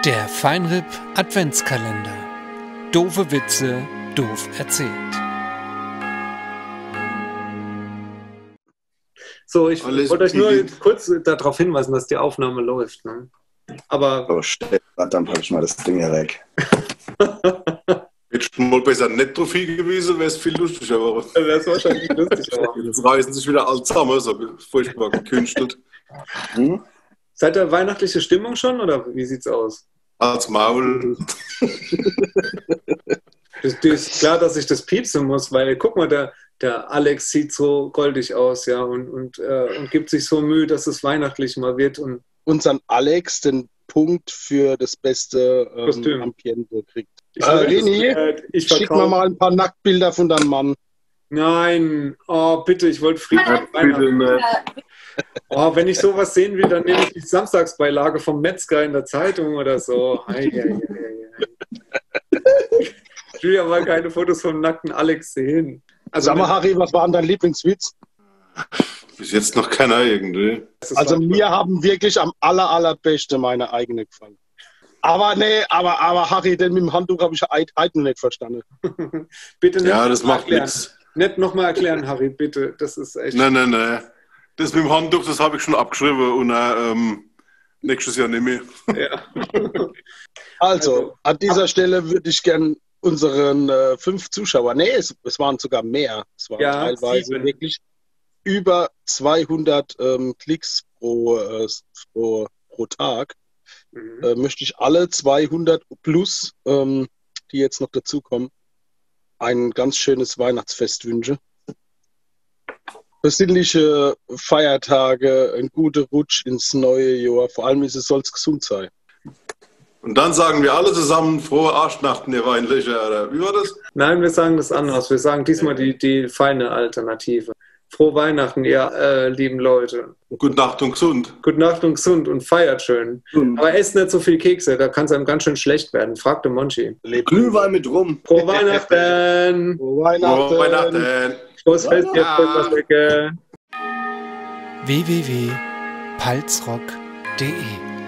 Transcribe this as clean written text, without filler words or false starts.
Der Feinripp Adventskalender. Doofe Witze, doof erzählt. So, ich Alles wollte euch nur billig. kurz darauf hinweisen, dass die Aufnahme läuft. Ne? Aber Oh, dann packe ich mal das Ding hier weg. Hätte schon mal besser nicht drauf hingewiesen, wäre es viel lustiger. Aber wäre es wahrscheinlich lustig. Aber. jetzt reißen sich wieder alle zusammen, so furchtbar gekünstelt. Hm? Seid ihr weihnachtliche Stimmung schon oder wie sieht's aus? Als Maul. Das ist klar, dass ich das piepsen muss, weil guck mal, der Alex sieht so goldig aus, ja, und gibt sich so Mühe, dass es weihnachtlich mal wird. Und unseren Alex den Punkt für das beste Kostüm. Ambiente kriegt. ich Rini, schick mir mal ein paar Nacktbilder von deinem Mann. Nein, oh bitte, ich wollte friedlich Bitte nicht. Oh, wenn ich sowas sehen will, dann nehme ich die Samstagsbeilage vom Metzger in der Zeitung oder so. Ei. Ich will ja mal keine Fotos vom nackten Alex sehen. Also, Sag mal, Harry, was war denn dein Lieblingswitz? Bis jetzt noch keiner irgendwie. Also mir haben wirklich am allerbesten meine eigene gefallen. Aber nee, aber Harry, den mit dem Handtuch habe ich heute nicht verstanden. Bitte nicht Ja, das noch mal macht erklären. nichts. Nicht nochmal erklären, Harry, bitte. Das ist echt. Nein. Das mit dem Handtuch, das habe ich schon abgeschrieben und nächstes Jahr nicht mehr. Ja. Also, an dieser Stelle würde ich gern unseren 5 Zuschauer, nee, es waren sogar mehr, es waren Ja, teilweise 7. wirklich über 200 Klicks pro Tag, möchte ich alle 200 plus, die jetzt noch dazukommen, ein ganz schönes Weihnachtsfest wünschen. Besinnliche Feiertage, ein guter Rutsch ins neue Jahr, vor allem soll es gesund sein. Und dann sagen wir alle zusammen frohe Arschnachten, ihr Weinlöcher, oder wie war das? Nein, wir sagen das anders. Wir sagen diesmal die feine Alternative. Frohe Weihnachten, ihr lieben Leute. Gute Nacht und gesund. Gute Nacht und gesund und feiert schön. Aber esst nicht so viel Kekse, da kann es einem ganz schön schlecht werden. Fragt den Monchi. Glühwein mit rum. Frohe Weihnachten! Frohe Weihnachten! Frohe Weihnachten. Frohes Fest, jetzt was Lecke. www.palzrock.de